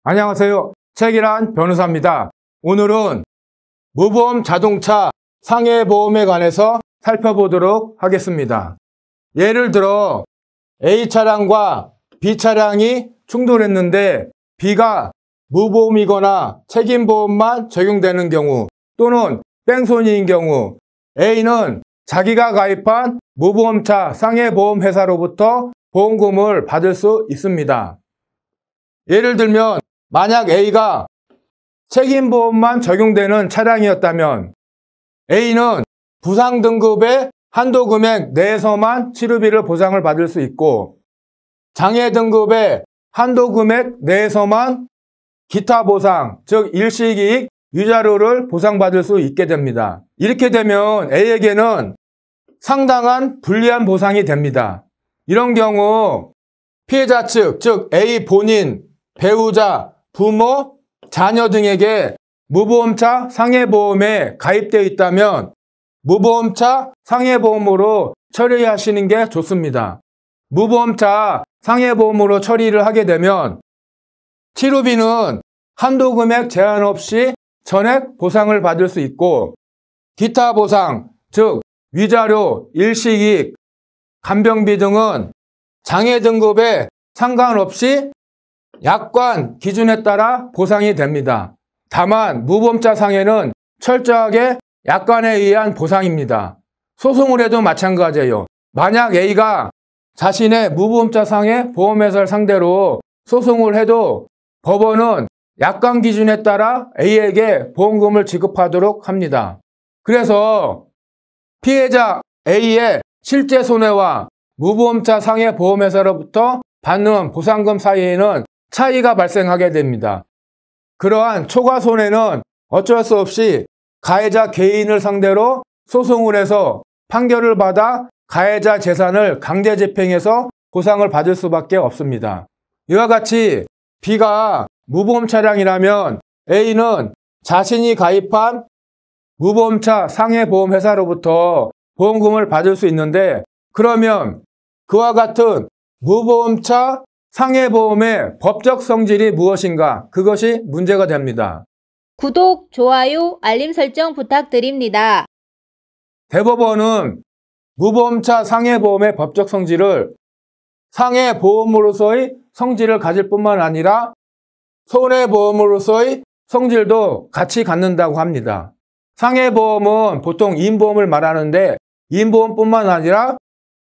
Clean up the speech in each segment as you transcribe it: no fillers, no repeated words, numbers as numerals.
안녕하세요. 최기란 변호사입니다. 오늘은 무보험 자동차 상해보험에 관해서 살펴보도록 하겠습니다. 예를 들어 A 차량과 B 차량이 충돌했는데 B가 무보험이거나 책임보험만 적용되는 경우 또는 뺑소니인 경우 A는 자기가 가입한 무보험차 상해보험회사로부터 보험금을 받을 수 있습니다. 예를 들면 만약 A가 책임보험만 적용되는 차량이었다면 A는 부상등급의 한도 금액 내에서만 치료비를 보상을 받을 수 있고 장애등급의 한도 금액 내에서만 기타 보상, 즉 일시이익 위자료를 보상받을 수 있게 됩니다. 이렇게 되면 A에게는 상당한 불리한 보상이 됩니다. 이런 경우 피해자 측, 즉 A 본인, 배우자, 부모, 자녀 등에게 무보험차 상해보험에 가입되어 있다면 무보험차 상해보험으로 처리하시는 게 좋습니다. 무보험차 상해보험으로 처리를 하게 되면 치료비는 한도 금액 제한 없이 전액 보상을 받을 수 있고 기타 보상, 즉 위자료, 일시이익, 간병비 등은 장애 등급에 상관없이 약관 기준에 따라 보상이 됩니다. 다만 무보험차 상해는 철저하게 약관에 의한 보상입니다. 소송을 해도 마찬가지예요. 만약 A가 자신의 무보험차 상해 보험회사를 상대로 소송을 해도 법원은 약관 기준에 따라 A에게 보험금을 지급하도록 합니다. 그래서 피해자 A의 실제 손해와 무보험차 상해 보험회사로부터 받는 보상금 사이에는 차이가 발생하게 됩니다. 그러한 초과 손해는 어쩔 수 없이 가해자 개인을 상대로 소송을 해서 판결을 받아 가해자 재산을 강제 집행해서 보상을 받을 수밖에 없습니다. 이와 같이 B가 무보험 차량이라면 A는 자신이 가입한 무보험차 상해보험회사로부터 보험금을 받을 수 있는데 그러면 그와 같은 무보험차 상해보험의 법적 성질이 무엇인가? 그것이 문제가 됩니다. 구독, 좋아요, 알림 설정 부탁드립니다. 대법원은 무보험차 상해보험의 법적 성질을 상해보험으로서의 성질을 가질 뿐만 아니라 손해보험으로서의 성질도 같이 갖는다고 합니다. 상해보험은 보통 인보험을 말하는데 인보험뿐만 아니라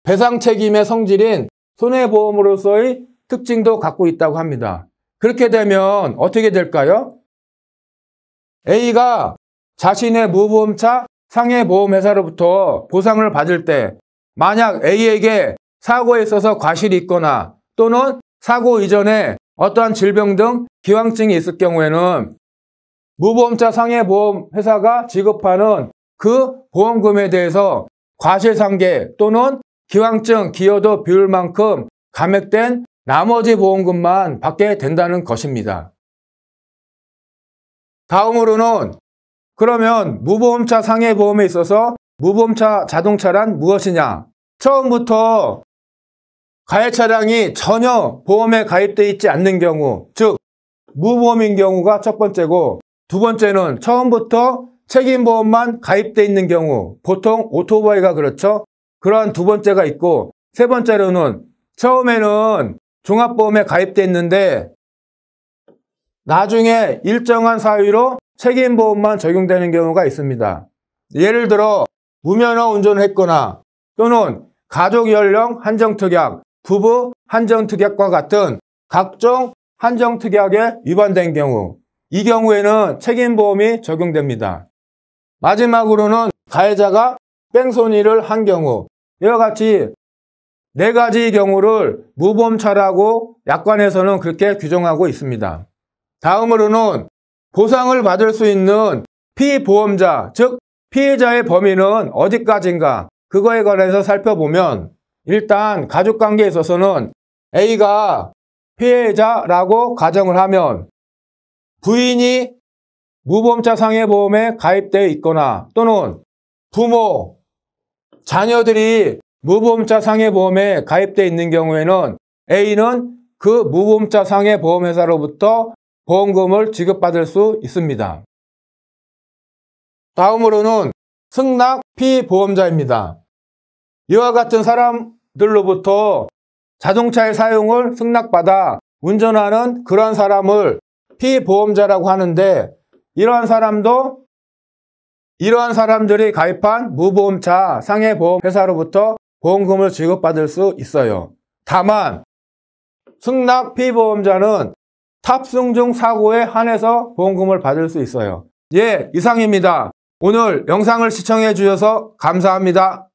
배상책임의 성질인 손해보험으로서의 특징도 갖고 있다고 합니다. 그렇게 되면 어떻게 될까요? A가 자신의 무보험차 상해보험회사로부터 보상을 받을 때 만약 A에게 사고에 있어서 과실이 있거나 또는 사고 이전에 어떠한 질병 등 기왕증이 있을 경우에는 무보험차 상해보험회사가 지급하는 그 보험금에 대해서 과실상계 또는 기왕증 기여도 비율만큼 감액된 나머지 보험금만 받게 된다는 것입니다. 다음으로는 그러면 무보험차 상해보험에 있어서 무보험차 자동차란 무엇이냐? 처음부터 가해 차량이 전혀 보험에 가입되어 있지 않는 경우, 즉 무보험인 경우가 첫 번째고 두 번째는 처음부터 책임보험만 가입되어 있는 경우, 보통 오토바이가 그렇죠. 그러한 두 번째가 있고 세 번째로는 처음에는 종합보험에 가입되어 있는데 나중에 일정한 사유로 책임보험만 적용되는 경우가 있습니다. 예를 들어 무면허 운전을 했거나 또는 가족연령 한정특약, 부부 한정특약과 같은 각종 한정특약에 위반된 경우 이 경우에는 책임보험이 적용됩니다. 마지막으로는 가해자가 뺑소니를 한 경우 이와 같이 네 가지 경우를 무보험차라고 약관에서는 그렇게 규정하고 있습니다. 다음으로는 보상을 받을 수 있는 피보험자, 즉 피해자의 범위는 어디까지인가 그거에 관해서 살펴보면 일단 가족관계에 있어서는 A가 피해자라고 가정을 하면 부인이 무보험차 상해보험에 가입되어 있거나 또는 부모, 자녀들이 무보험차 상해보험에 가입되어 있는 경우에는 A는 그 무보험차 상해보험회사로부터 보험금을 지급받을 수 있습니다. 다음으로는 승낙 피보험자입니다. 이와 같은 사람들로부터 자동차의 사용을 승낙받아 운전하는 그런 사람을 피보험자라고 하는데, 이러한 사람들이 가입한 무보험차 상해보험회사로부터 보험금을 지급받을 수 있어요. 다만 승낙 피보험자는 탑승 중 사고에 한해서 보험금을 받을 수 있어요. 예, 이상입니다. 오늘 영상을 시청해 주셔서 감사합니다.